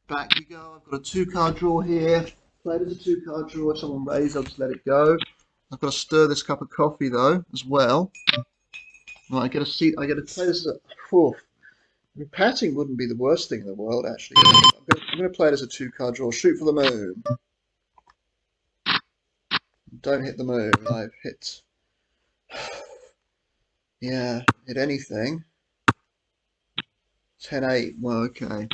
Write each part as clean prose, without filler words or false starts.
back we go. I've got a two-card draw here. Played as a two-card draw. If someone raises, I'll just let it go. I've got to stir this cup of coffee though, as well. Right, I get a seat. I get to play this as a. Whew. I mean, patting wouldn't be the worst thing in the world, actually. I'm going to play it as a two-card draw. Shoot for the moon. Don't hit the moon. I've hit. Yeah, hit anything. 10-8. Well, okay.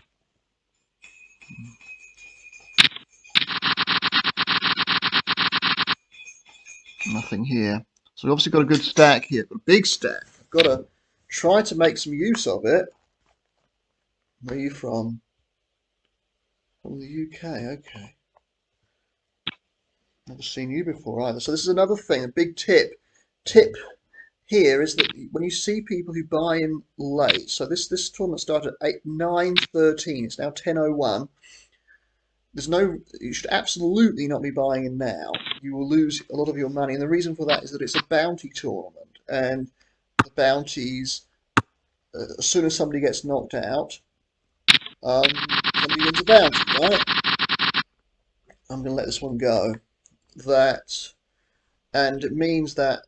Nothing here. So we've obviously got a good stack here, but a big stack. I've got to try to make some use of it. Where are you from? From the UK, okay. Never seen you before either. So this is another thing, a big tip. Tip here is that when you see people who buy in late, so this tournament started at 9:13, it's now 10:01. There's no, you should absolutely not be buying in now. You will lose a lot of your money, and the reason for that is that it's a bounty tournament, and the bounties, as soon as somebody gets knocked out, somebody wins a bounty, right? I'm going to let this one go. And it means that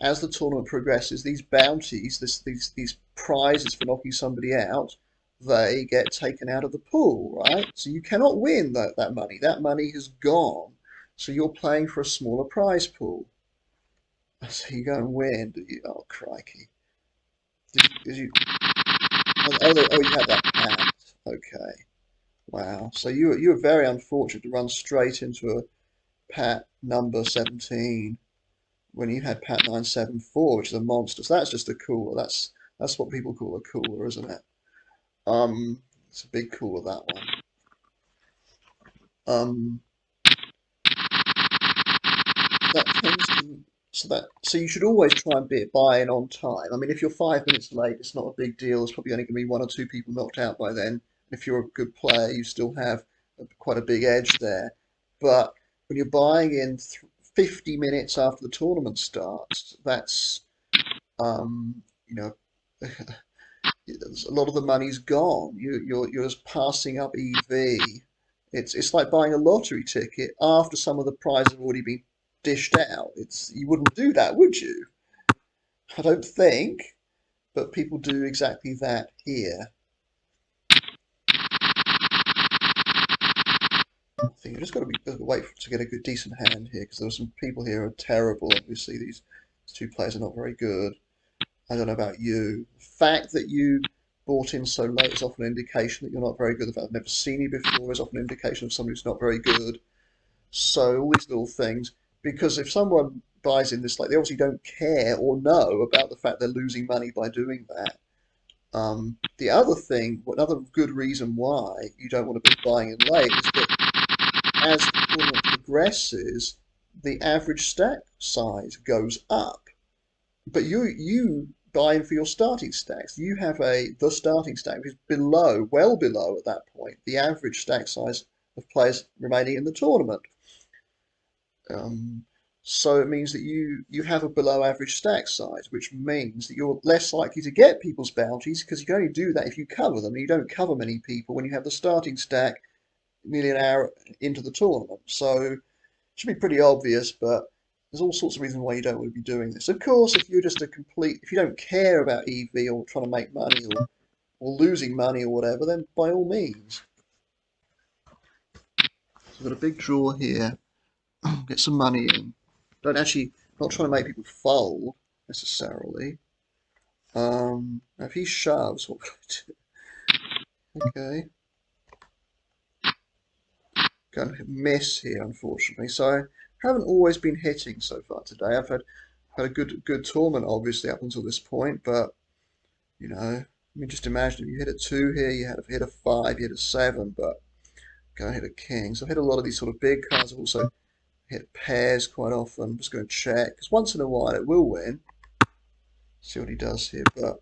as the tournament progresses, these bounties, these prizes for knocking somebody out, they get taken out of the pool, right? So you cannot win that money. That money has gone. So you're playing for a smaller prize pool. So you go and win, do you? Oh, crikey. Did you, you had that pat. Okay. Wow. So you were very unfortunate to run straight into a pat number 17 when you had pat 974, which is a monster. So that's just a cooler. That's what people call a cooler, isn't it? It's a big cooler, that one. That tends to so you should always try and buy in on time. I mean, if you're 5 minutes late, it's not a big deal. There's probably only going to be one or two people knocked out by then. If you're a good player, you still have quite a big edge there. But when you're buying in 50 minutes after the tournament starts, that's you know, a lot of the money's gone. You're just passing up EV. It's like buying a lottery ticket after some of the prizes have already been dished out. You wouldn't do that, would you? I don't think, but people do exactly that here. I think you just got to wait to get a good, decent hand here because there are some people here who are terrible. Obviously, these two players are not very good. I don't know about you. The fact that you bought in so late is often an indication that you're not very good. The fact I've never seen you before is often an indication of somebody who's not very good. So all these little things, because if someone buys in this late, they obviously don't care or know about the fact they're losing money by doing that. The other thing, another good reason why you don't want to be buying in late is that as the tournament progresses, the average stack size goes up. But you buy in for your starting stacks. You have the starting stack which is below, well below at that point, the average stack size of players remaining in the tournament. So it means that you have a below average stack size, which means that you're less likely to get people's bounties because you can only do that if you cover them. And you don't cover many people when you have the starting stack nearly an hour into the tournament. So it should be pretty obvious, but there's all sorts of reasons why you don't want to be doing this. Of course, if you're just if you don't care about EV or trying to make money or losing money or whatever, then by all means. So we've got a big draw here. Get some money in. Don't actually, not trying to make people fold necessarily. If he shoves, what would I do? Okay. Going to miss here, unfortunately. So I haven't always been hitting so far today. I've had a good tournament, obviously, up until this point, but I mean, just imagine if you hit a 2 here, you had hit a 5, you hit a 7, but go and hit a king. So I've hit a lot of these sort of big cards. I've also hit pairs quite often. I'm just going to check, because once in a while it will win. See what he does here, but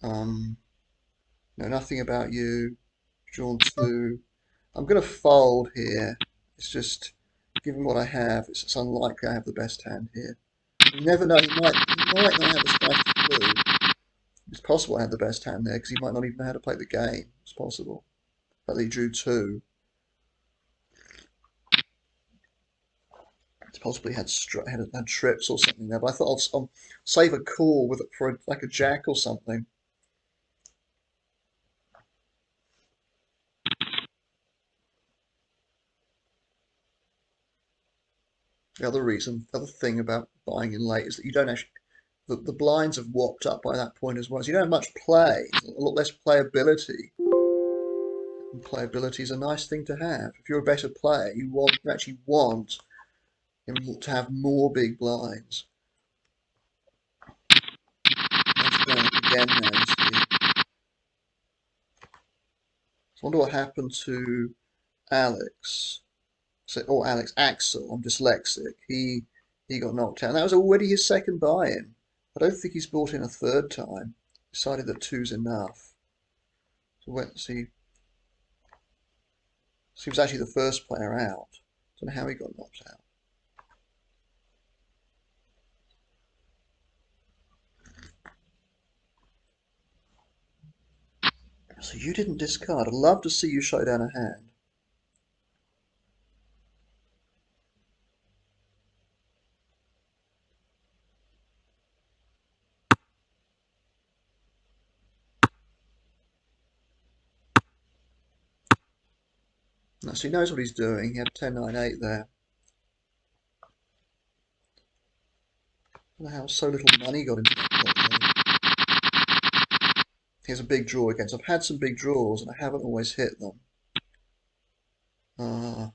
no, nothing about you. Drawn 2. I'm going to fold here. It's just, given what I have, it's unlikely I have the best hand here. You never know, he might not have the slightest clue. It's possible I had the best hand there because he might not even know how to play the game. It's possible. But he drew two. It's possibly had trips or something there. But I thought I'll save a call with it for like a jack or something. The other thing about buying in late is that you don't actually, the blinds have whopped up by that point as well. So you don't have much play, a lot less playability. And playability is a nice thing to have. If you're a better player, you actually want him to have more big blinds. That's going up again now, you see. So I wonder what happened to Alex. Axel, I'm dyslexic. He got knocked out. And that was already his second buy-in. I don't think he's bought in a third time. Decided that two's enough. So let's see. So he was actually the first player out. Don't know how he got knocked out. So you didn't discard. I'd love to see you show down a hand. No, so he knows what he's doing. He had 10-9-8 there. I don't know how so little money got into that pot though. Here's a big draw again. So I've had some big draws and I haven't always hit them. If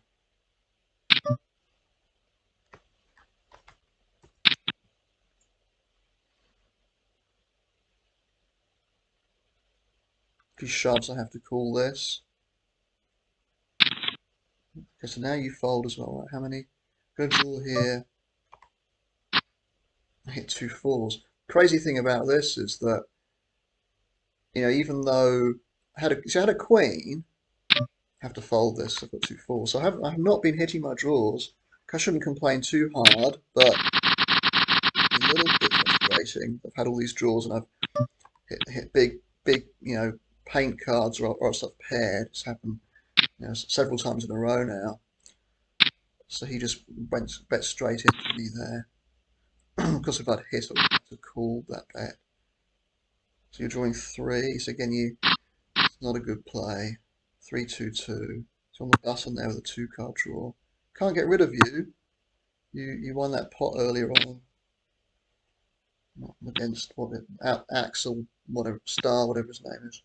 he shoves, I have to call this. Okay, so now you fold as well, right? How many? I'm gonna draw here. I hit two fours. Crazy thing about this is that, even though I had a queen, I have to fold this. I've got two fours. So I have not been hitting my draws. I shouldn't complain too hard, but a little bit frustrating. I've had all these draws and I've hit big, paint cards or else I've paired. It's happened, several times in a row now. So he just bet straight into me there. Because if I'd hit, I would have to call that bet. So you're drawing three. So again, it's not a good play. 3-2-2. So on the button there with a two-card draw. Can't get rid of you. You won that pot earlier on. Not against Axel, whatever Star, whatever his name is.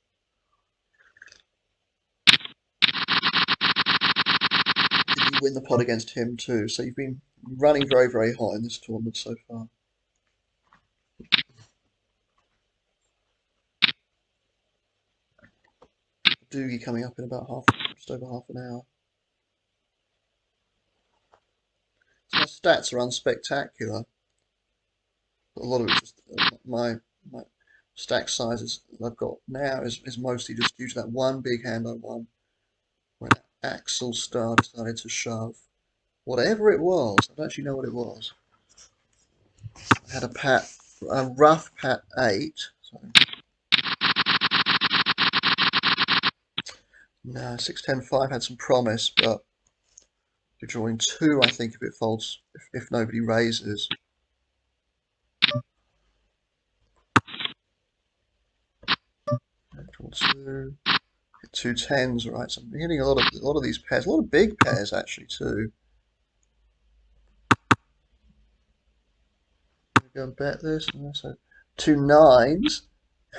Did you win the pot against him too? So you've been running very, very hot in this tournament so far. Doogie coming up in about just over half an hour. So my stats are unspectacular. But a lot of it's just my stack sizes that I've got now is mostly just due to that one big hand I won when Axel Star decided to shove. Whatever it was, I don't actually know what it was. I had a rough pat 8. So. No, 6-10-5 had some promise, but you're drawing 2, I think, if it folds, if nobody raises. Draw 2, hit 2 10s, right? So I'm hitting a lot of these pairs, a lot of big pairs actually too. Go and bet this. So 2 9s.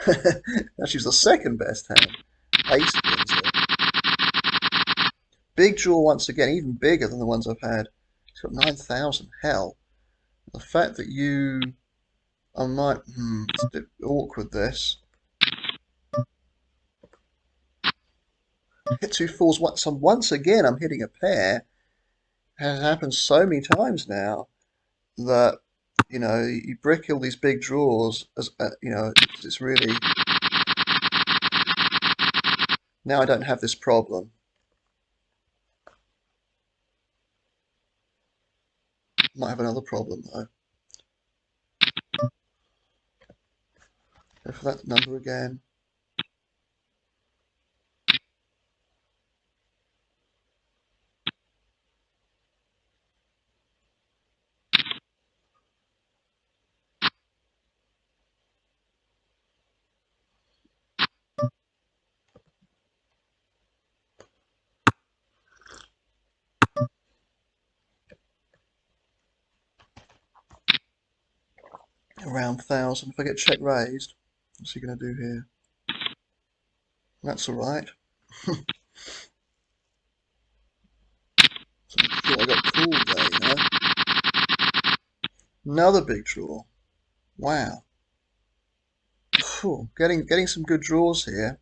Actually, was the second best hand. Ace wins it. Big draw once again, even bigger than the ones I've had. It's got 9,000. Hell, the fact that I might. It's a bit awkward. This hit two fours. Once again, I'm hitting a pair. It has happened so many times now that you brick all these big draws. As it's really. Now I don't have this problem. Might have another problem though. Go for that number again. around 1,000. If I get check raised, what's he going to do here? That's all right. So I thought I got called there, you know. Another big draw. Wow. Phew, getting some good draws here.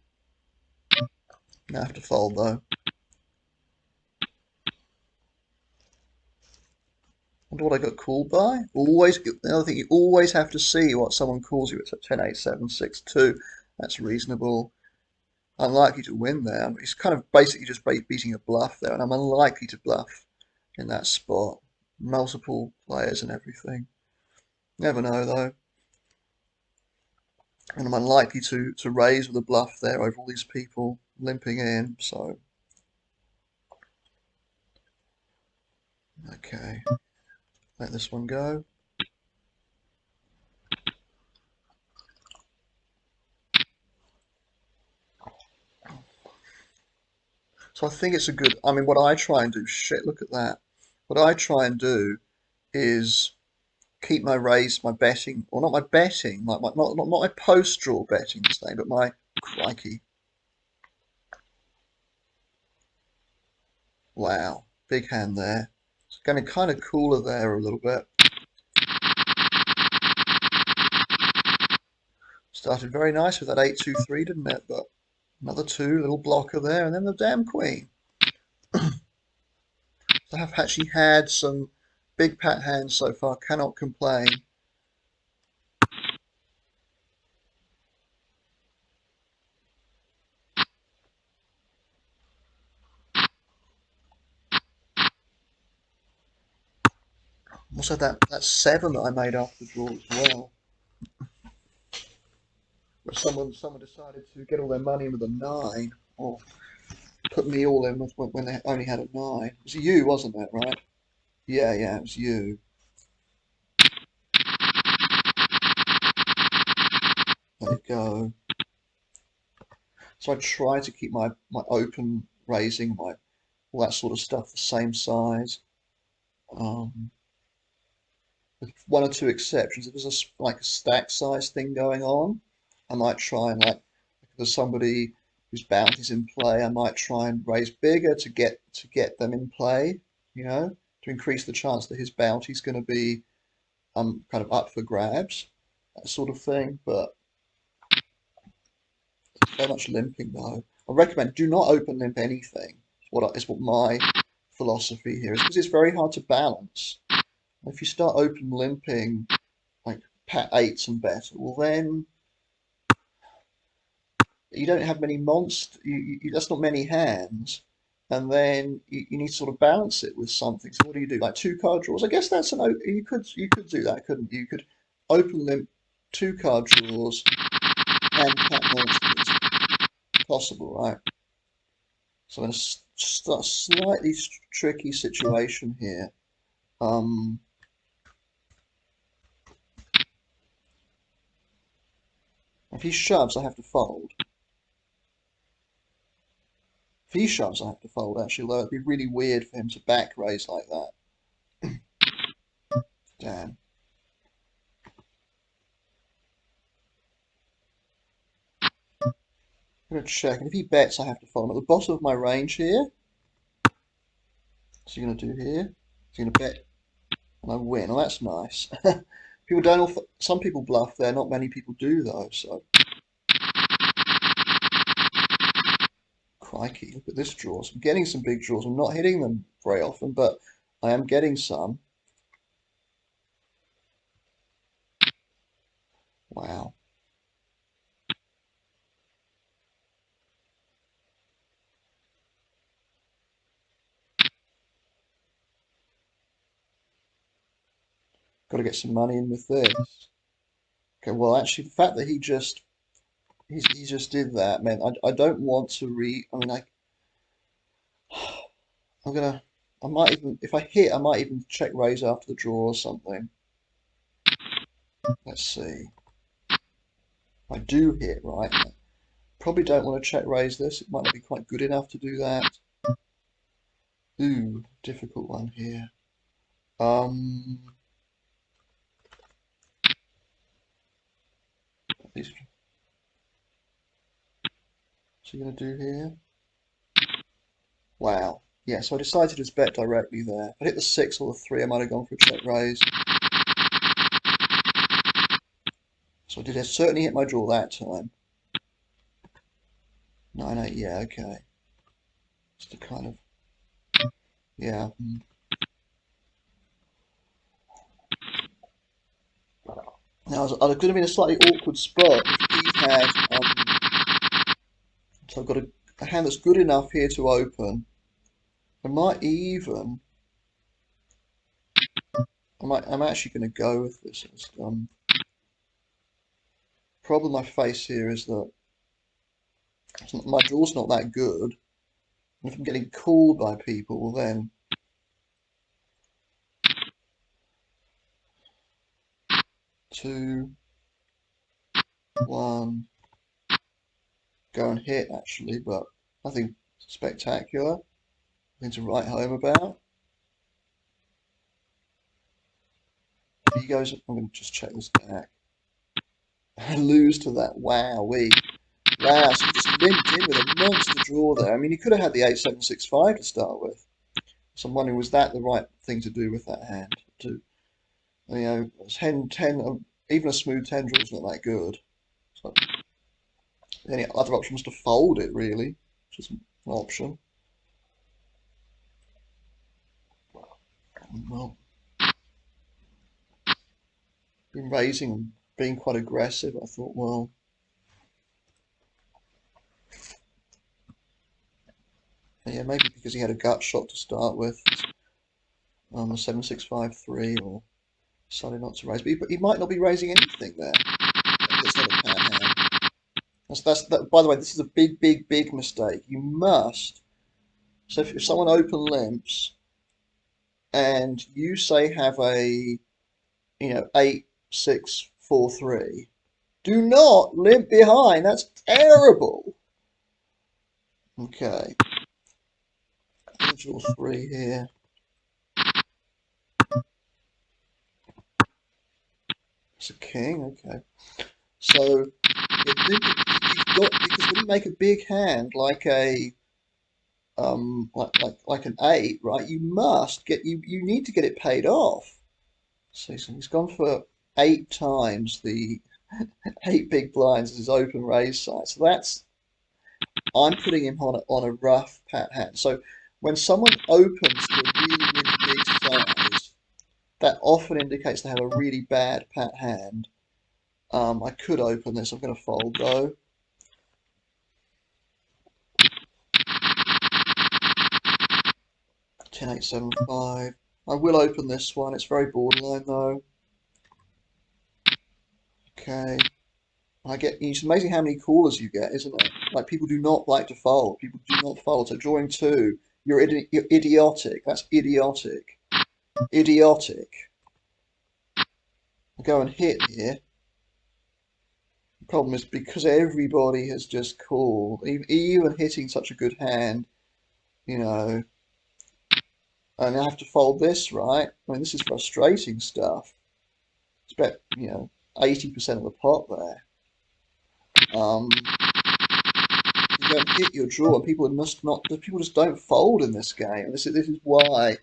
I have to fold though. Wonder what I got called by. Always, the other thing, you always have to see what someone calls you. It's at 10, 8, 7, 6, 2. That's reasonable. Unlikely to win there. He's kind of basically just beating a bluff there, and I'm unlikely to bluff in that spot. Multiple players and everything. Never know though. And I'm unlikely to raise with a bluff there over all these people limping in. So, okay, let this one go. So I think it's a good, I mean, what I try and do, shit, look at that. What I try and do is keep my raise, my betting, or not my betting, not my post-draw betting this day, but my, crikey. Wow, big hand there. It's getting kind of cooler there a little bit. Started very nice with that 8-2-3, didn't it? But another 2, little blocker there, and then the damn queen. I have actually had some big pat hands so far, cannot complain. Also that 7 that I made after the draw as well. Where someone decided to get all their money in with a 9, or put me all in when they only had a 9. It was you, wasn't it, right? Yeah, it was you. There you go. So I try to keep my open raising, all that sort of stuff the same size. With one or two exceptions. If there's like a stack size thing going on, I might try and like if there's somebody whose bounty's in play, I might try and raise bigger to get them in play, you know, to increase the chance that his bounty's going to be kind of up for grabs, that sort of thing. But so much limping though. I recommend do not open limp anything. Is what my philosophy here is because it's very hard to balance. If you start open limping like pat 8s and better, well then you don't have many monsters. That's not many hands, and then you need to sort of balance it with something. So what do? Like 2 card draws? I guess that's you could do that, couldn't you? You could open limp 2 card draws and pat monsters. Possible, right? So in a slightly tricky situation here. If he shoves, I have to fold. If he shoves, I have to fold, actually, though it'd be really weird for him to back raise like that. Damn. I'm going to check, and if he bets, I have to fold. At the bottom of my range here, what's he going to do here? He's going to bet, and I win. Oh, that's nice. People don't, some people bluff there, not many people do, though, so. Crikey, look at this draws. I'm getting some big draws. I'm not hitting them very often, but I am getting some. Wow. Got to get some money in with this. Okay, well, actually, the fact that he just did that, man, I don't want to I mean, I'm gonna, I might even, if I hit, I might even check raise after the draw or something. Let's see. I do hit, right? Probably don't want to check raise this. It might not be quite good enough to do that. Ooh, difficult one here. Um, What's he going to do here? Wow. Yeah, so I decided to just bet directly there. If I hit the 6 or the 3, I might have gone for a check raise. So I did certainly hit my draw that time. 9-8, yeah, okay. Just a kind of, yeah. Now, I could have been a slightly awkward spot if he had, so I've got a hand that's good enough here to open. I might even, I'm actually going to go with this. Problem I face here is that my draw's not that good. And if I'm getting called by people, well then 2, 1, go and hit actually, but nothing spectacular, nothing to write home about. If he goes, I'm going to just check this back. I lose to that. Wow-wee. Wow, so he just limped in with a monster draw there. I mean, he could have had the 8-7-6-5 to start with. So I'm wondering, was that the right thing to do with that hand? To, you know, 10, even a smooth 10 draw is not that good. So any other option was to fold it, really, which is an option. Well, been raising and being quite aggressive. I thought, well, yeah, maybe because he had a gut shot to start with, a 7-6-5-3, or decided not to raise. But he might not be raising anything there. It's not a pat hand. That. By the way, this is a big, big, big mistake. You must. So if someone open limps and you say have a, 8-6-4-3, do not limp behind. That's terrible. Okay. Draw 3 here. It's a king. Okay. So you've got, because when you make a big hand like a like an 8, right? You need to get it paid off. So he's gone for 8 times the 8 big blinds as his open raise size. So I'm putting him on a rough pat hand. So when someone opens to a really, really big size, that often indicates they have a really bad pat hand. I could open this. I'm going to fold though. 10-8-7-5. I will open this one. It's very borderline though. Okay. It's amazing how many callers you get, isn't it? Like, people do not like to fold. People do not fold. So drawing 2, you're idiotic. That's idiotic. Idiotic. I'll go and hit here. The problem is because everybody has just called, even hitting such a good hand, and I have to fold this, right? I mean, this is frustrating stuff. It's about, 80% of the pot there. You don't hit your draw, and people must not. People just don't fold in this game. This is why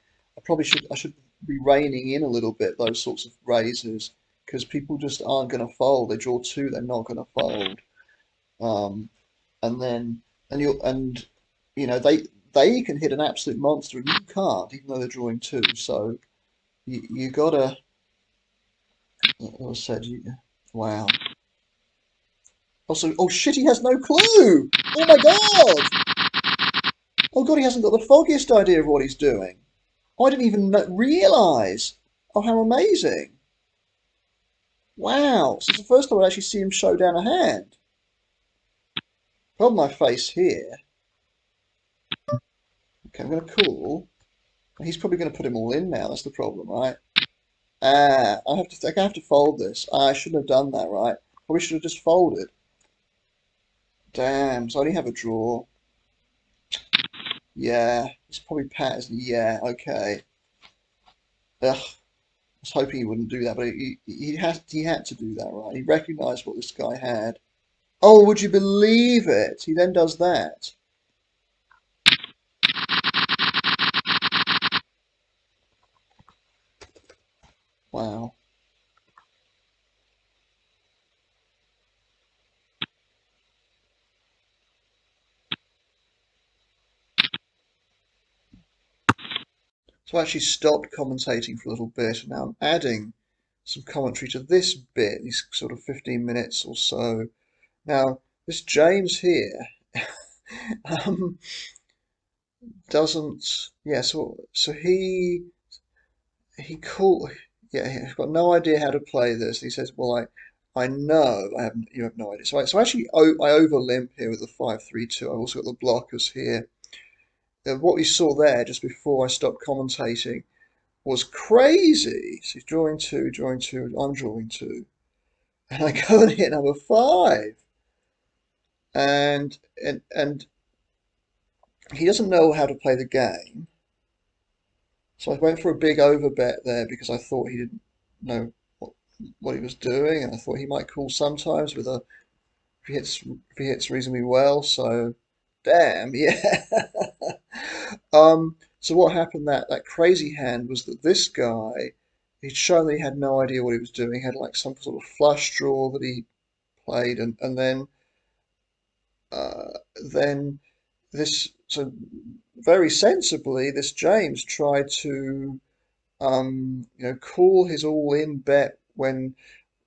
I should be reining in a little bit those sorts of raises, because people just aren't going to fold. They draw 2, they're not going to fold. And then they can hit an absolute monster and you can't, even though they're drawing 2. So you gotta. As I said, wow. Also, oh shit, he has no clue! Oh my god! Oh god, he hasn't got the foggiest idea of what he's doing. Oh, I didn't even realise. Oh, how amazing. Wow, so it's the first time I actually see him show down a hand. Problem I face here. Okay, I'm going to call. He's probably going to put him all in now, that's the problem, right? I have to fold this. I shouldn't have done that, right? Probably should have just folded. Damn, so I only have a draw. Yeah, it's probably Pat, isn't he? Yeah, okay. Ugh. was hoping he wouldn't do that, but he had to do that, right? He recognised what this guy had. Oh, would you believe it? He then does that. Wow. So I actually stopped commentating for a little bit, and now I'm adding some commentary to this bit, these sort of 15 minutes or so. Now, this James here um, doesn't, yeah, so he called, yeah, he's got no idea how to play this. He says, well, I know you have no idea. So actually, I over limp here with the 5-3-2. I've also got the blockers here. What you saw there just before I stopped commentating was crazy. So he's drawing two, I'm drawing two. And I go and hit number five. And he doesn't know how to play the game. So I went for a big over bet there because I thought he didn't know what he was doing, and I thought he might call sometimes with a if he hits reasonably well. So damn, yeah. So what happened that crazy hand was that this guy, he'd shown that he had no idea what he was doing. He had like some sort of flush draw that he played, and uh, then this so very sensibly this James tried to call his all-in bet when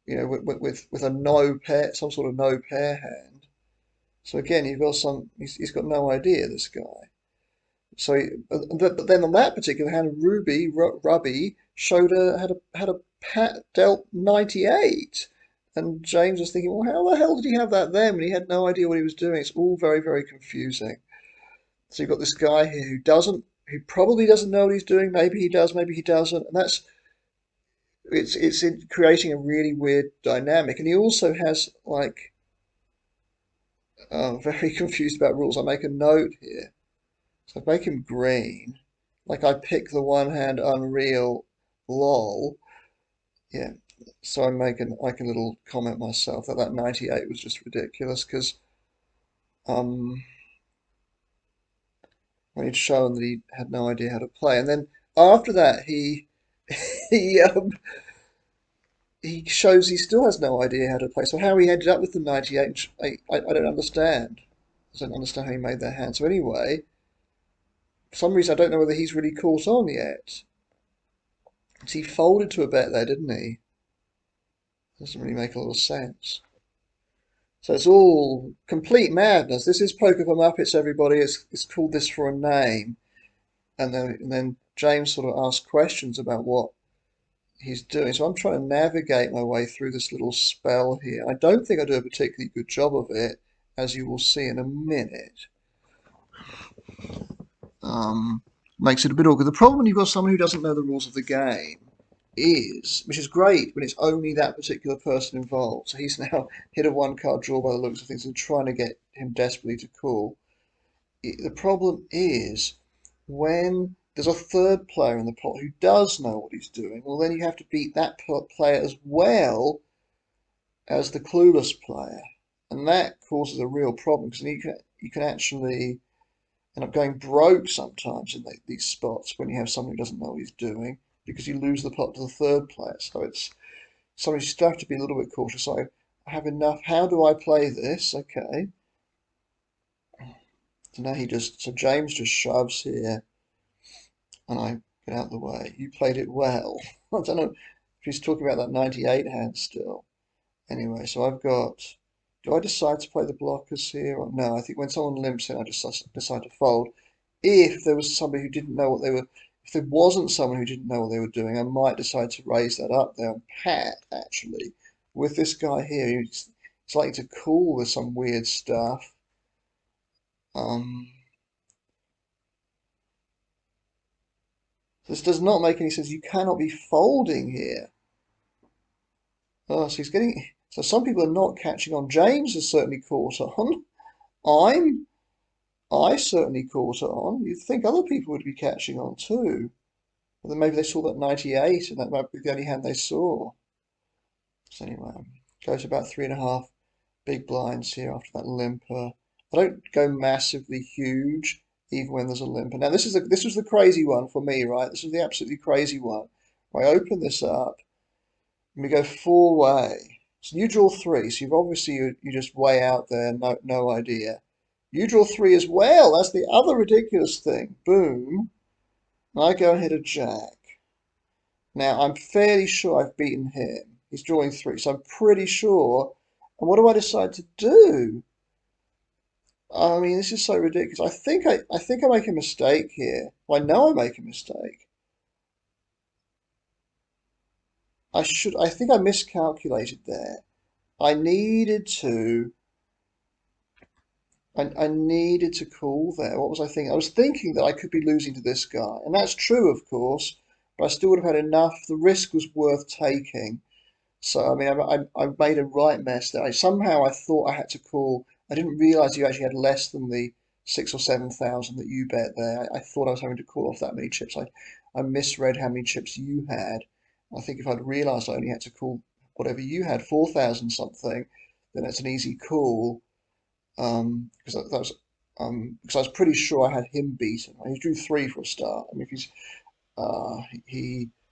with a no pair, some sort of no pair hand. So again, he's got no idea, this guy. So, but then on that particular hand, Rubby showed had a pat dealt 98, and James was thinking, well, how the hell did he have that then? And he had no idea what he was doing. It's all very, very confusing. So you've got this guy here who probably doesn't know what he's doing. Maybe he does, maybe he doesn't, and it's creating a really weird dynamic. And he also has like very confused about rules. I make a note here. So I make him green. Like I pick the one hand unreal lol. Yeah. So I make like a little comment myself that 98 was just ridiculous because um when he'd shown that he had no idea how to play. And then after that he he shows he still has no idea how to play. So how he ended up with the 98, I don't understand. I don't understand how he made that hand. So anyway, for some reason I don't know whether he's really caught on yet. So he folded to a bet there, didn't he? Doesn't really make a lot of sense. So it's all complete madness. This is Poker for Muppets, everybody. It's called this for a name. And then James sort of asked questions about what he's doing. So I'm trying to navigate my way through this little spell here. I don't think I do a particularly good job of it, as you will see in a minute. Um, Makes it a bit awkward. The problem when you've got someone who doesn't know the rules of the game which is great when it's only that particular person involved. So he's now hit a one card draw by the looks of things and trying to get him desperately to call. The problem is when there's a third player in the pot who does know what he's doing, well, then you have to beat that player as well as the clueless player. And that causes a real problem because you can actually end up going broke sometimes in these spots when you have someone who doesn't know what he's doing because you lose the pot to the third player. So it's something you still have to be a little bit cautious. So I have enough. How do I play this? Okay. So James just shoves here and I get out of the way. You played it well. I don't know if he's talking about that 98 hand still. Anyway, so do I decide to play the blockers here or no? I think when someone limps in, I just decide to fold. If there was somebody who didn't know what they were, if there wasn't someone who didn't know what they were doing, I might decide to raise that up there and pat actually with this guy here. He's likely to call with some weird stuff. Um, this does not make any sense. You cannot be folding here. Oh, so some people are not catching on. James has certainly caught on. I'm I certainly caught on. You'd think other people would be catching on too. But then maybe they saw that 98 and that might be the only hand they saw. So anyway, go to about 3.5 big blinds here after that limper. I don't go massively huge even when there's a limper. Now this was the crazy one for me, right? This was the absolutely crazy one. I open this up and we go four way. So you draw three. So you've obviously you just way out there, no idea. You draw three as well. That's the other ridiculous thing. Boom. And I go ahead and jack. Now I'm fairly sure I've beaten him. He's drawing three, so I'm pretty sure. And what do I decide to do? I mean, this is so ridiculous. I think I make a mistake here. Well, I know I make a mistake. I think I miscalculated there. I needed to, I needed to call there. What was I thinking? I was thinking that I could be losing to this guy. And that's true, of course, but I still would have had enough. The risk was worth taking. So, I mean, I made a right mess there. Somehow I thought I had to call. I didn't realize you actually had less than the 6 or 7 thousand that you bet there. I thought I was having to call off that many chips. I misread how many chips you had. I think if I'd realized I only had to call whatever you had, 4,000 something, then it's an easy call. Because I was pretty sure I had him beaten. He drew three for a start. I mean, if he's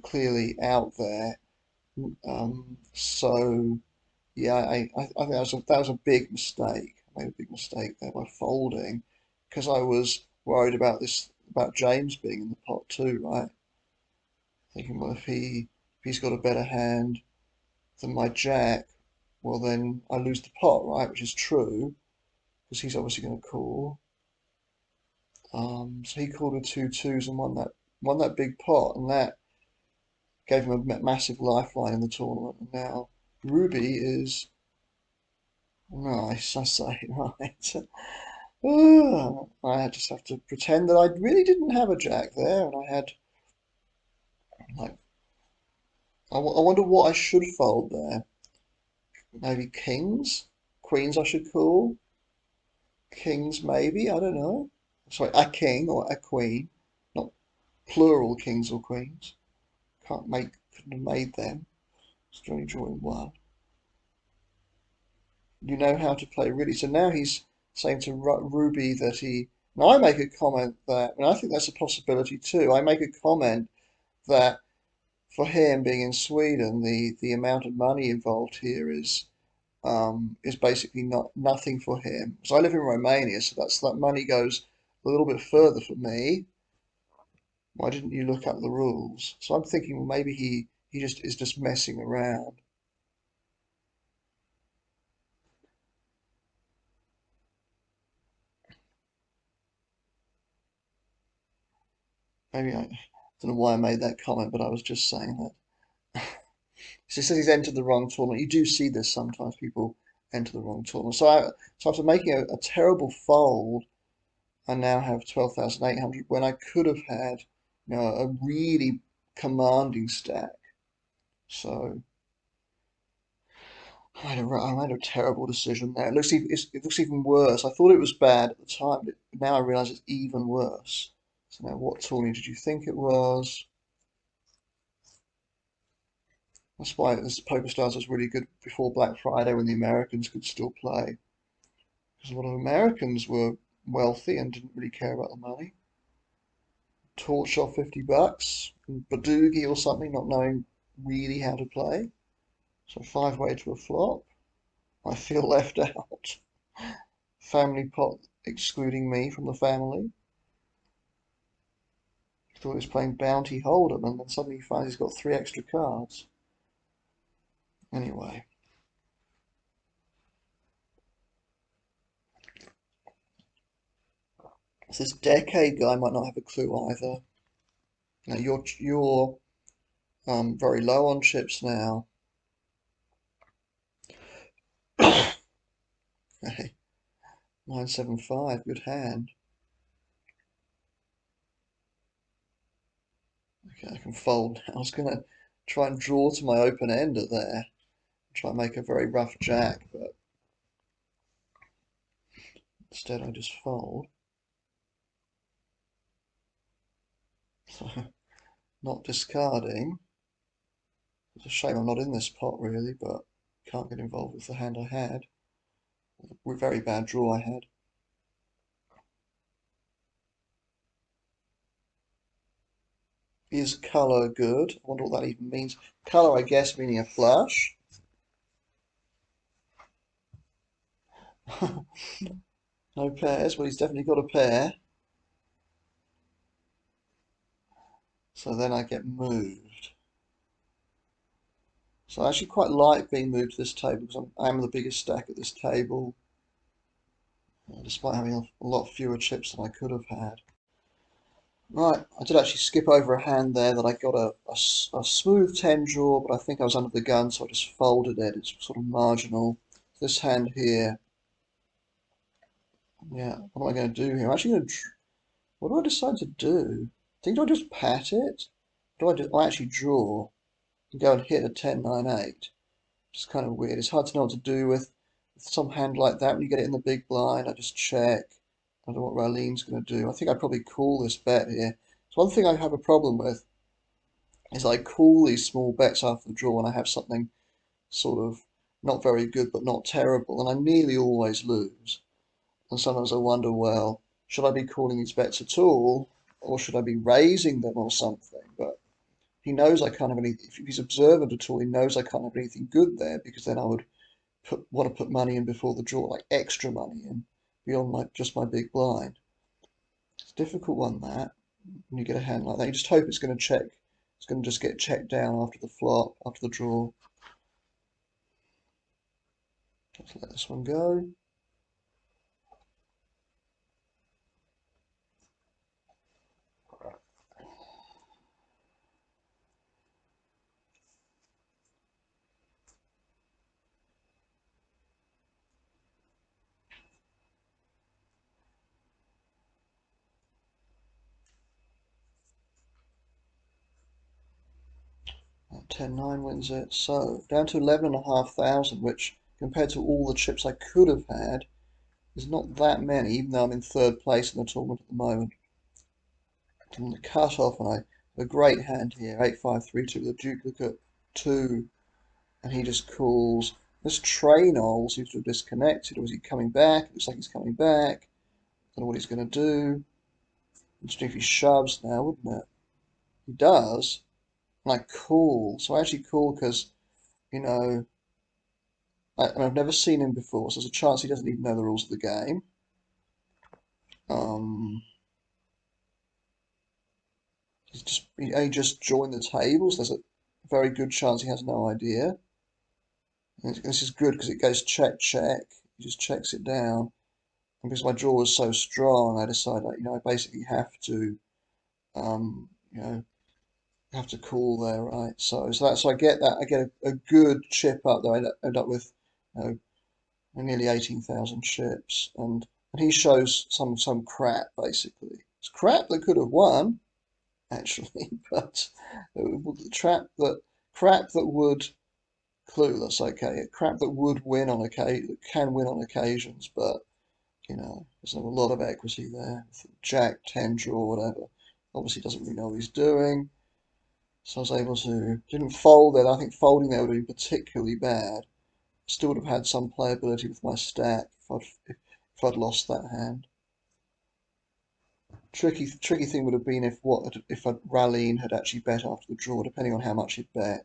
clearly out there. So yeah, I think that was a big mistake. I made a big mistake there by folding because I was worried about James being in the pot too, right? Thinking, well, if he's got a better hand than my jack, well then I lose the pot, right? Which is true because he's obviously going to call. So he called with two twos and won that big pot, and that gave him a massive lifeline in the tournament. And now Ruby is nice, I say, right. I just have to pretend that I really didn't have a jack there, and I had like I wonder what I should fold there. Maybe kings, queens I should call. Kings maybe, I don't know. Sorry, a king or a queen, not plural kings or queens. Couldn't have made them. It's only drawing one. You know how to play really. So now he's saying to Ruby that he. Now I make a comment that, and I think that's a possibility too. I make a comment that for him being in Sweden, the amount of money involved here is basically nothing for him. So I live in Romania, so that money goes a little bit further for me. Why didn't you look up the rules? So I'm thinking, well, maybe he just is just messing around. Maybe I don't know why I made that comment, but I was just saying that. So he says he's entered the wrong tournament. You do see this sometimes. People enter the wrong tournament. So after making a terrible fold, I now have 12,800 when I could have had, a really commanding stack. So I made a terrible decision there. It looks even worse. I thought it was bad at the time, but now I realise it's even worse. So now, what tournament did you think it was? That's why this PokerStars was really good before Black Friday when the Americans could still play. Because a lot of Americans were wealthy and didn't really care about the money. Torch off $50, Badoogie or something, not knowing really how to play. So five-way to a flop. I feel left out. Family pot excluding me from the family. Thought he was playing Bounty Hold'em and then suddenly he finds he's got 3 extra cards. Anyway. So this decade guy might not have a clue either. Now you're very low on chips now. Okay, 975, good hand. Okay, I can fold now. I was gonna try and draw to my open ender there. Try and make a very rough jack, but instead I just fold. So not discarding. It's a shame I'm not in this pot really, but can't get involved with the hand I had. A very bad draw I had. Is colour good? I wonder what that even means. Colour, I guess, meaning a flush. No pairs, well he's definitely got a pair. So then I get moved. So I actually quite like being moved to this table because I am the biggest stack at this table, despite having a lot fewer chips than I could have had. Right, I did actually skip over a hand there that I got a smooth 10 draw, but I think I was under the gun, so I just folded it. It's sort of marginal. This hand here, yeah, what am I going to do here? I'm actually going to, what do I decide to do? Do I just pat it? I actually draw and go and hit a 10-9-8? Which is kind of weird. It's hard to know what to do with some hand like that when you get it in the big blind. I just check. I don't know what Raleighn's going to do. I think I'd probably call this bet here. So one thing I have a problem with is I call these small bets after the draw when I have something sort of not very good but not terrible, and I nearly always lose. And sometimes I wonder, well, should I be calling these bets at all, or should I be raising them or something? But he knows I can't have any. If he's observant at all, he knows I can't have anything good there because then I would want to put money in before the draw, like extra money in beyond just my big blind. It's a difficult one that when you get a hand like that. You just hope it's going to check. It's going to just get checked down after the flop, after the draw. Let's let this one go. That 10-9 wins it. So down to 11,500, which compared to all the chips I could have had is not that many, even though I'm in third place in the tournament at the moment. I'm the cut off, and I have a great hand here, 8-5-3-2 with a duplicate 2, and he just calls. This train seems to have disconnected, or is he coming back? It looks like he's coming back. Don't know what he's going to do. Interesting if he shoves now, wouldn't it? He does, and I call. So I actually call because, you know, I've never seen him before, so there's a chance he doesn't even know the rules of the game. Um, he just joined the table, so there's a very good chance he has no idea. And this is good because it goes check, check. He just checks it down. And because my draw was so strong, I decided, like, I basically have to, you know, have to call there, right? So I get that. I get a good chip up there. I end up with, you know, nearly 18,000 chips, and he shows some crap basically. It's crap that could have won actually, but crap that would clueless. Okay, crap that would win on occasion, can win on occasions, but there's a lot of equity there. Jack 10 draw, whatever. Obviously doesn't really know what he's doing. So I was able to, didn't fold there. I think folding there would have been particularly bad. Still would have had some playability with my stack if I'd lost that hand. Tricky thing would have been if Rallying had actually bet after the draw, depending on how much he'd bet.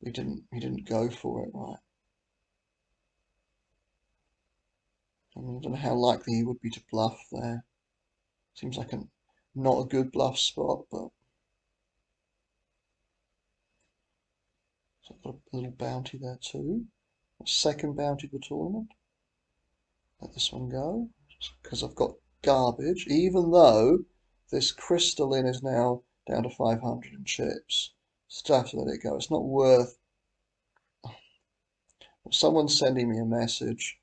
He didn't go for it, right. I don't know how likely he would be to bluff there. Seems like not a good bluff spot, but so I've got a little bounty there too. Second bounty of the tournament. Let this one go because I've got garbage, even though this crystalline is now down to 500 in chips. Still have to let it go. It's not worth. Someone's sending me a message.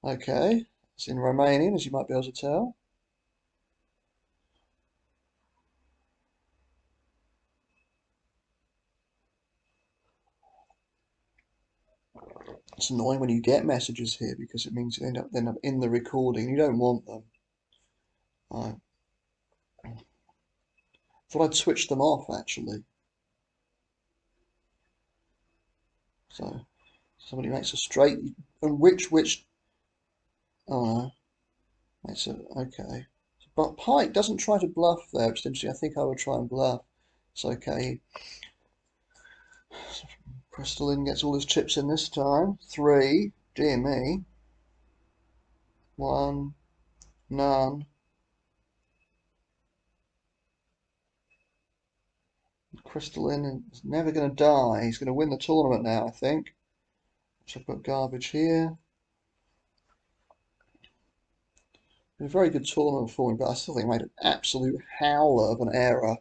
Okay, it's in Romanian, as you might be able to tell. It's annoying when you get messages here because it means you end up in the recording. You don't want them. Right. Thought I'd switch them off actually. So somebody makes a straight, and which? Oh no, makes a okay. But Pike doesn't try to bluff there, which is interesting. I think I would try and bluff. It's okay. Crystalline gets all his chips in this time. 3, dear me. 1, none. Crystalline is never going to die. He's going to win the tournament now, I think. So I've got garbage here. Been a very good tournament for me, but I still think I made an absolute howler of an error.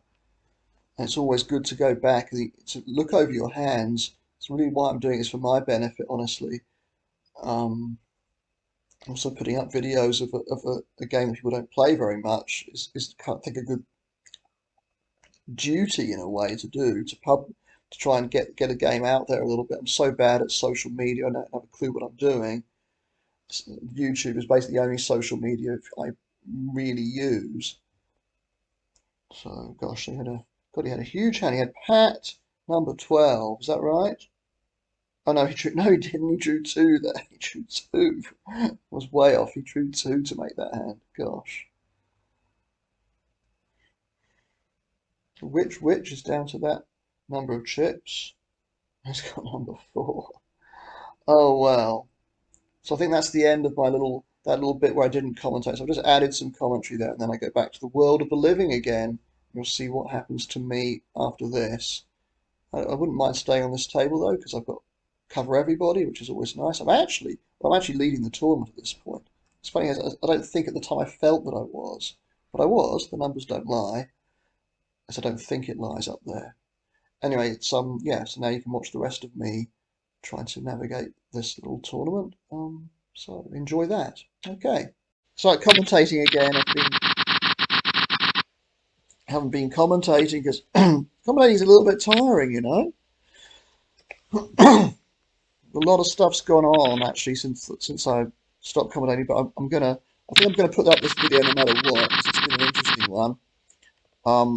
And it's always good to go back and to look over your hands. It's really why I'm doing this, for my benefit, honestly. Um, Also putting up videos of a game that people don't play very much is I think a good duty in a way to do to try and get a game out there a little bit. I'm so bad at social media, I don't have a clue what I'm doing. YouTube is basically the only social media I really use. So gosh, he had a huge hand. He had Pat number 12. Is that right? Oh no, he didn't. He drew two there. He drew two. I was way off. He drew two to make that hand. Gosh. Which is down to that number of chips. He's got number 4. Oh well. So I think that's the end of my that little bit where I didn't commentate. So I've just added some commentary there, and then I go back to the world of the living again. You'll see what happens to me after this. I wouldn't mind staying on this table though, because I've got cover everybody, which is always nice. I'm actually leading the tournament at this point. It's funny, I don't think at the time I felt that I was, but I was. The numbers don't lie, as I don't think it lies up there. Anyway, it's yeah. So now you can watch the rest of me trying to navigate this little tournament. So enjoy that. Okay. So commentating again. Haven't been commentating because commentating is a little bit tiring, you know. A lot of stuff's gone on actually since I stopped commentating, but I think I'm gonna put up this video no matter what because it's been an interesting one.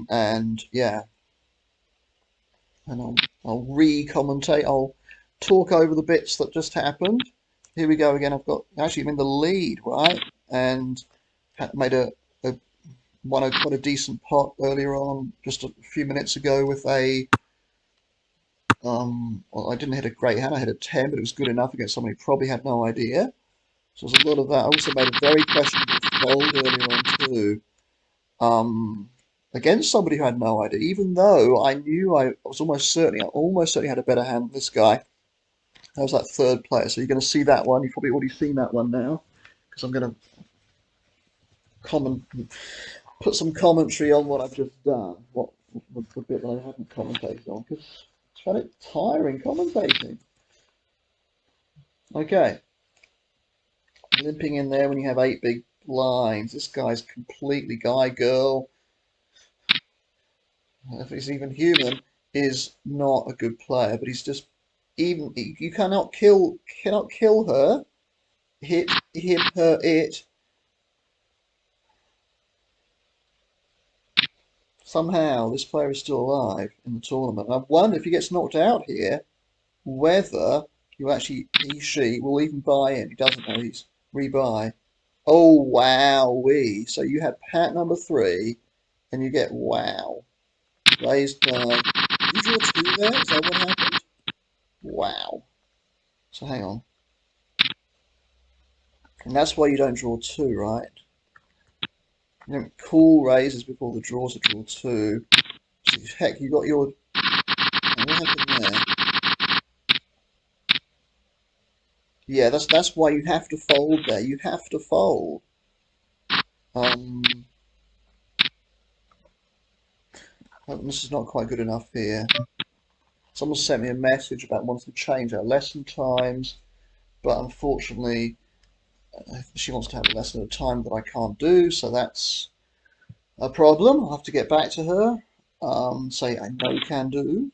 And yeah, and I'll re-commentate. I'll talk over the bits that just happened. Here we go again. I'm in the lead, right? And made a won quite a decent pot earlier on, just a few minutes ago with a well, I didn't hit a great hand. I hit a 10, but it was good enough against somebody who probably had no idea. So there's a lot of that. I also made a very questionable fold earlier on too. Um, Against somebody who had no idea, even though I knew I almost certainly had a better hand than this guy. That was that third player. So you're going to see that one. You've probably already seen that one now, because I'm going to comment, put some commentary on what I've just done. What the bit that I haven't commentated on, because I find it tiring commentating. Okay, limping in there when you have 8 big blinds. This guy's completely girl. If he's even human, is not a good player, but he's just even you cannot kill her. Hit him, her, it. Somehow this player is still alive in the tournament. I wonder if he gets knocked out here, whether she will even buy in. He doesn't know, he's rebuy. Oh wow, so you had Pat number 3 and you get wow. Raised by, did you draw 2 there? Is that what happened? Wow. So hang on. And that's why you don't draw 2, right? You don't call raises before the draws a draw 2. So heck, you got your. What happened there? Yeah, that's why you have to fold there. You have to fold. Um, this is not quite good enough here. Someone sent me a message about wanting to change our lesson times, but unfortunately, she wants to have a lesson at a time that I can't do, so that's a problem. I'll have to get back to her. Say I know can do.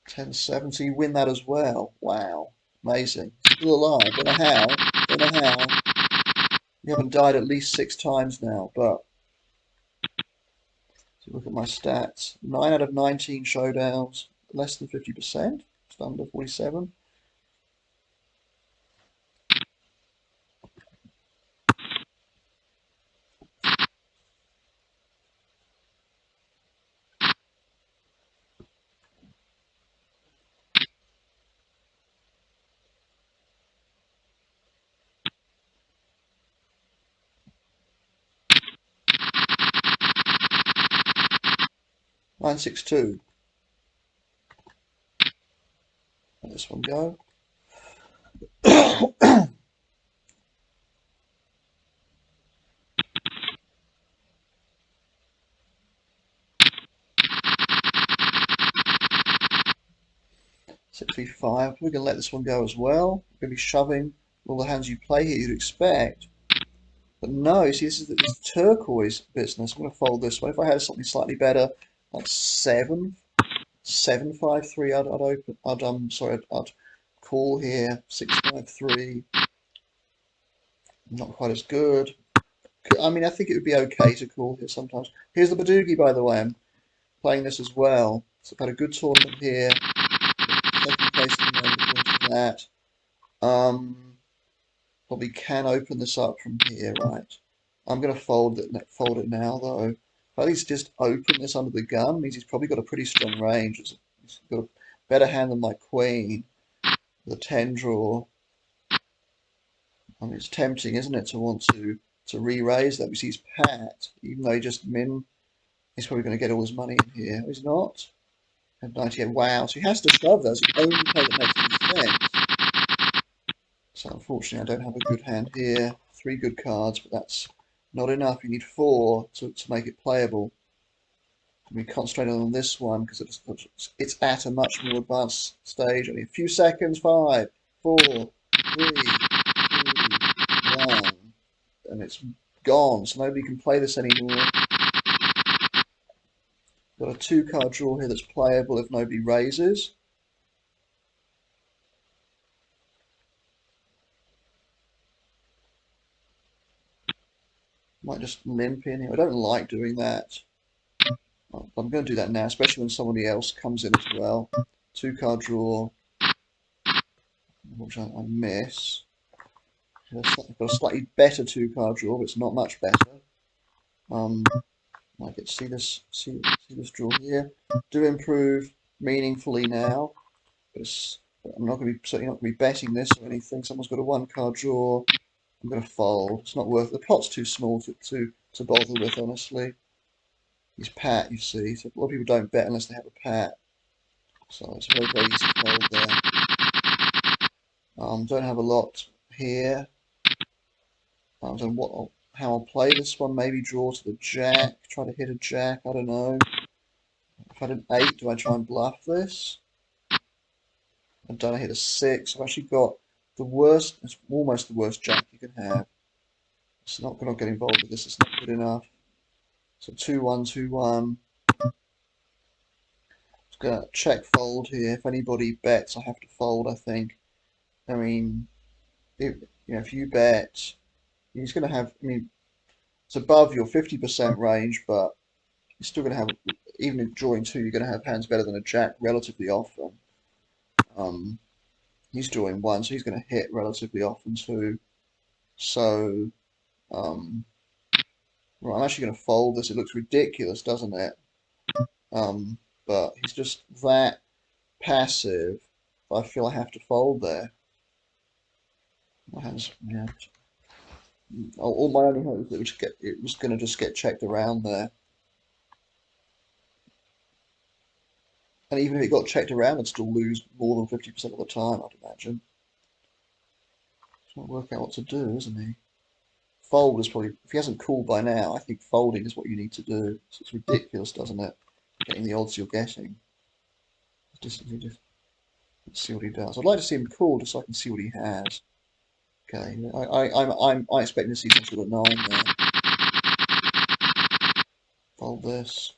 10-7, so you win that as well. Wow, amazing. Still alive. Don't know how. Don't know how. You haven't died at least 6 times now, but if you look at my stats, 9 out of 19 showdowns, less than 50%, just under 47. Nine six two. Let this one go. 6v5. We're going to let this one go as well. We're going to be shoving all the hands you play here, you'd expect. But no, see, this is this turquoise business. I'm going to fold this one. If I had something slightly better, like 7-5-3, I'd open. I'd call here. 6-5-3. Not quite as good. I mean, I think it would be okay to call here sometimes. Here's the Badugi, by the way. I'm playing this as well. So I've had a good tournament here. Second place in the round according to that. Probably can open this up from here, right? I'm going to fold it now, though. If at least just open this under the gun, means he's probably got a pretty strong range. He's got a better hand than my queen. The 10 draw. I mean, it's tempting, isn't it, to want to re-raise that. We see he's pat, even though he just he's probably going to get all his money in here. He's not. And 98. Wow. So he has to shove those. The only play that makes any sense. So unfortunately, I don't have a good hand here. 3 good cards, but that's not enough. You need 4 to make it playable. We concentrate on this one because it's at a much more advanced stage. Only a few seconds. 5, 4, 3, 2, 1, and it's gone. So nobody can play this anymore. Got a 2-card draw here that's playable if nobody raises. Might just limp in here. I don't like doing that. I'm going to do that now, especially when somebody else comes in as well. 2-card draw, which I miss. I've got a slightly better 2-card draw, but it's not much better. I get to see this draw here. Do improve meaningfully now, but I'm not going to be certainly not going to be betting this or anything. Someone's got a 1-card draw. I'm going to fold. It's not worth it. The pot's too small to bother with, honestly. He's pat, you see. So a lot of people don't bet unless they have a pat. So it's a very, very easy fold there. Don't have a lot here. I don't know how I'll play this one. Maybe draw to the jack. Try to hit a jack. I don't know. If I had an 8, do I try and bluff this? I don't hit a 6. I've actually got the worst. It's almost the worst jack you can have. It's not going to get involved with this. It's not good enough. So 2-1, 2-1. Just going to check fold here. If anybody bets, I have to fold, I think. I mean, if you bet, he's going to have, I mean, it's above your 50% range, but you're still going to have, even in drawing 2, you're going to have hands better than a jack relatively often. He's drawing 1, so he's going to hit relatively often too. So, right, I'm actually going to fold this. It looks ridiculous, doesn't it? But he's just that passive. I feel I have to fold there. My hands, yeah. All my only hope is that it was going to just get checked around there. And even if it got checked around, I'd still lose more than 50% of the time, I'd imagine. He's trying to work out what to do, isn't he? Fold is probably, if he hasn't called by now, I think folding is what you need to do. So it's ridiculous, doesn't it? Getting the odds you're getting. Let's see what he does. I'd like to see him call just so I can see what he has. Okay, I expect to see some sort of 9 there. Fold this.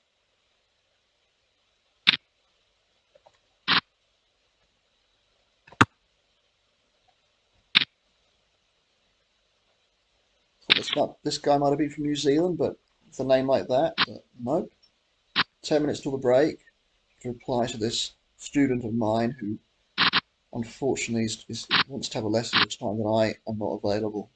This guy might have been from New Zealand, but with a name like that, but nope. 10 minutes till the break to reply to this student of mine who unfortunately wants to have a lesson each time that I am not available.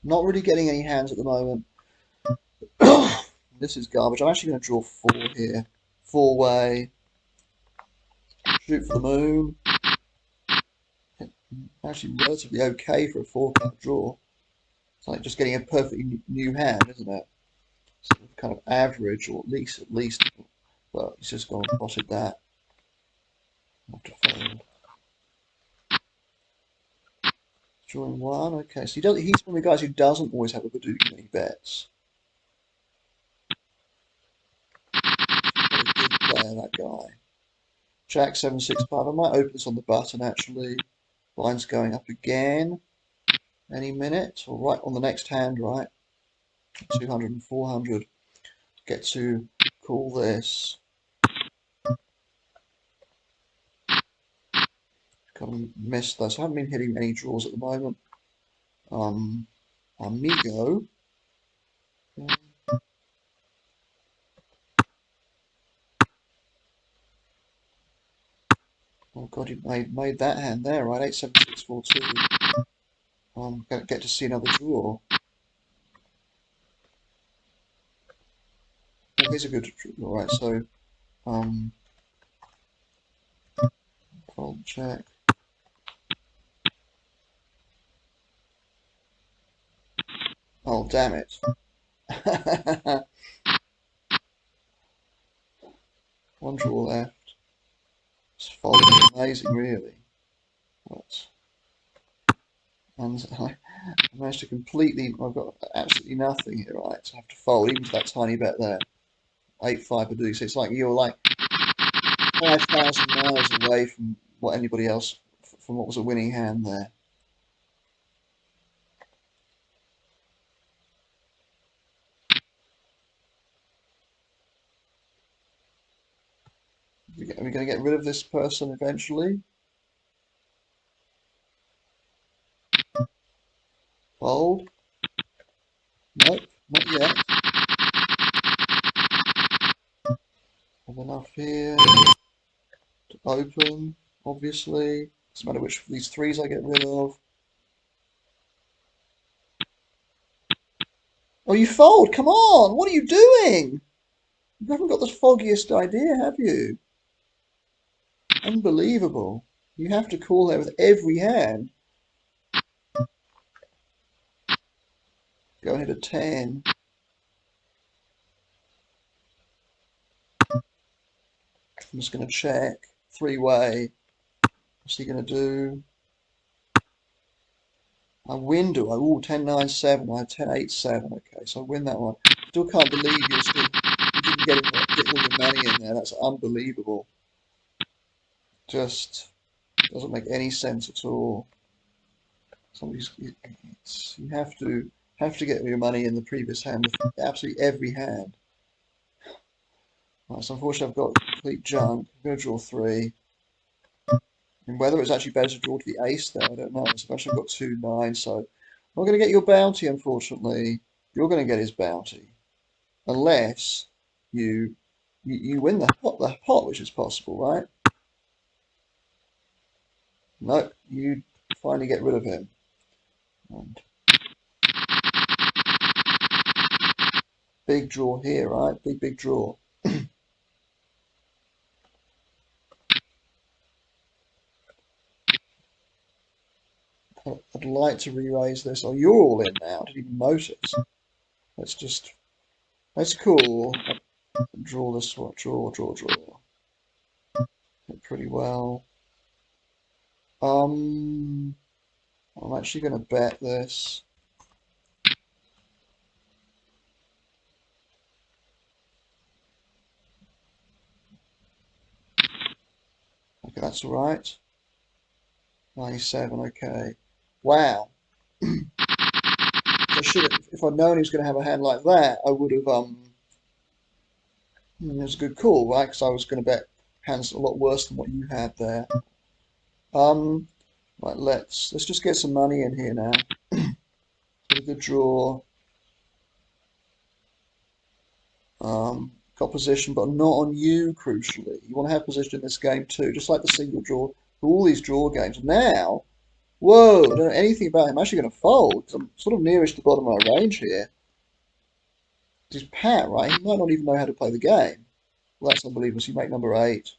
Not really getting any hands at the moment. This is garbage. I'm actually going to draw 4 here. 4-way. Shoot for the moon. Actually relatively okay for a 4-card draw. It's like just getting a perfectly new hand, isn't it? Sort of kind of average, or at least. Well, he's just gone and potted that. Not to fold. Drawing 1. Okay, so he's one of the guys who doesn't always have a Badoogie when he bets. He's a good player, that guy. Jack 7-6-5. I might open this on the button actually. Blind's going up again any minute, or right on the next hand, right? 200 and 400. Get to call this. Kind of missed those. I haven't been hitting any draws at the moment. Amigo. Oh God, he made that hand there, right? 8-7-6-4-2. Gonna get to see another draw. Oh, here's a good draw, right? So, fold check. Oh, damn it. One draw left. It's folding amazing, really. But, and I managed to completely. I've got absolutely nothing here, right? So I have to fold even to that tiny bet there. 8-5 Badoogie. So it's like you're like 5,000 miles away from what anybody else, from what was a winning hand there. Are we going to get rid of this person eventually? Fold? Nope, not yet. Have enough here to open, obviously. Doesn't matter which of these threes I get rid of. Oh, you fold! Come on! What are you doing? You haven't got the foggiest idea, have you? Unbelievable. You have to call there with every hand. Go ahead at 10. I'm just going to check. 3-way. What's he going to do? I win, do I? Ooh, 10-9-7. I had 10-8-7. Okay, so I win that one. Still can't believe you didn't get all your money in there. That's unbelievable. Just doesn't make any sense at all. You have to get your money in the previous hand with absolutely every hand. Right, so unfortunately I've got complete junk. I'm going to draw 3. And whether it's actually better to draw to the ace there, I don't know. So I've actually got 2-9, so I'm not going to get your bounty, unfortunately. You're going to get his bounty. Unless you win the pot, which is possible, right? No, you finally get rid of him. And big draw here, right? Big draw. I'd like to re-raise this. Oh, you're all in now. I didn't even notice. Let's call. Draw this one. Draw. Did pretty well. I'm actually going to bet this. Okay, that's all right. 97. Okay. Wow. should have, if I'd known he was going to have a hand like that, I would have, it was a good call, right? Because I was going to bet hands a lot worse than what you had there. Um, right, let's just get some money in here now. Got a good draw. Got position, but not on you, crucially. You want to have position in this game too, just like the single draw, for all these draw games. Now, whoa, I don't know anything about him. I'm actually going to fold, because I'm sort of nearest the bottom of my range here. He's Pat, right? He might not even know how to play the game. Well, that's unbelievable. So you make number 8.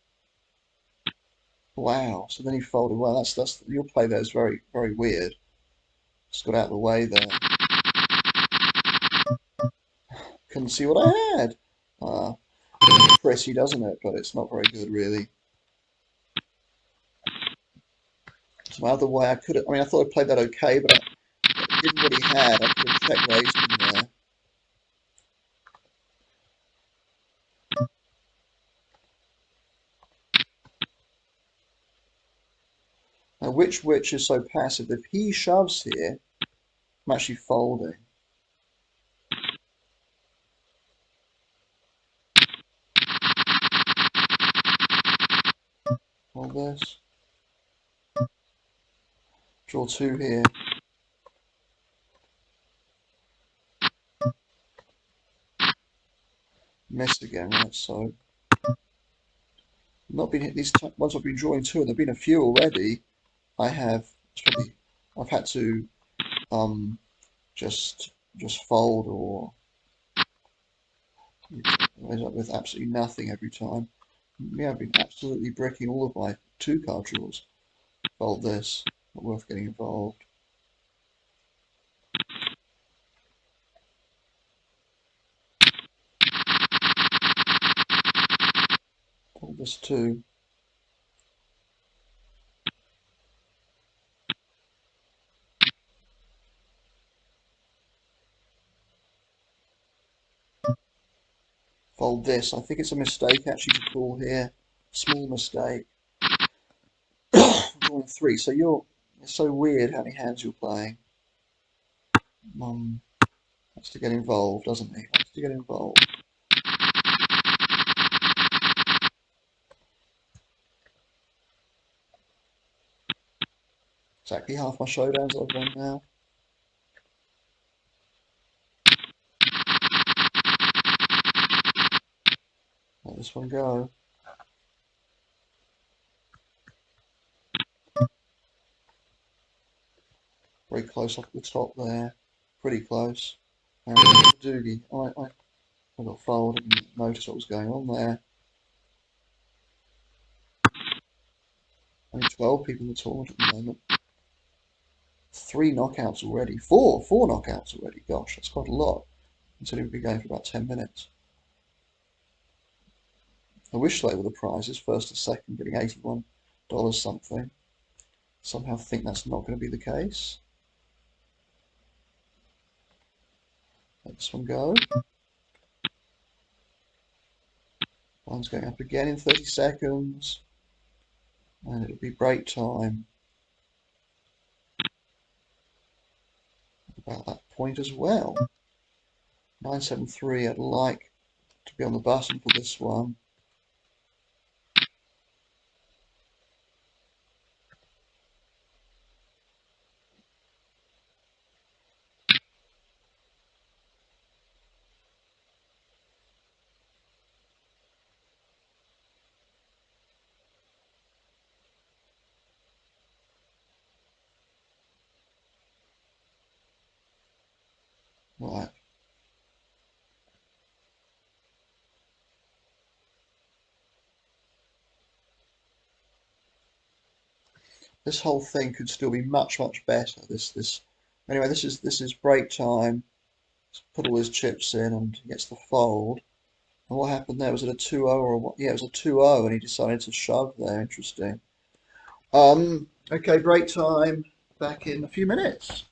Wow. So then he folded. Well, that's your play there is very, very weird. Just got out of the way there. Couldn't see what I had. Pretty, doesn't it? But it's not very good, really. So either way, I could have. I mean, I thought I played that okay, but given what he had, I could have check raised him there. Now, which is so passive? If he shoves here, I'm actually folding. All this. Draw 2 here. Missed again, right? So not been hit these ones I've been drawing 2, and there've been a few already. I have probably I've had to just fold or end up with absolutely nothing every time. Yeah, I've been absolutely bricking all of my 2-card draws. Fold this, not worth getting involved. Fold this too. Fold this. I think it's a mistake actually to call here. Small mistake. Drawing 3. So it's so weird how many hands you're playing. Has to get involved, doesn't he? Has to get involved. Exactly half my showdowns I've won now. Let this one go. Very close off the top there. Pretty close. And Doogie. I got fold. I didn't notice what was going on there. Only 12 people in the tournament at the moment. 3 knockouts already. Four knockouts already. Gosh, that's quite a lot. Considering we've been going for about 10 minutes. I wish they were the prizes, first and second, getting $81 something. Somehow think that's not going to be the case. Let this one go. One's going up again in 30 seconds. And it'll be break time. About that point as well. 973, I'd like to be on the button for this one. Right. This whole thing could still be much, much better. Anyway, this is break time. Put all his chips in and he gets the fold. And what happened there? Was it a 2-0 or what? Yeah, it was a 2-0 and he decided to shove there. Interesting. Okay, break time. Back in a few minutes.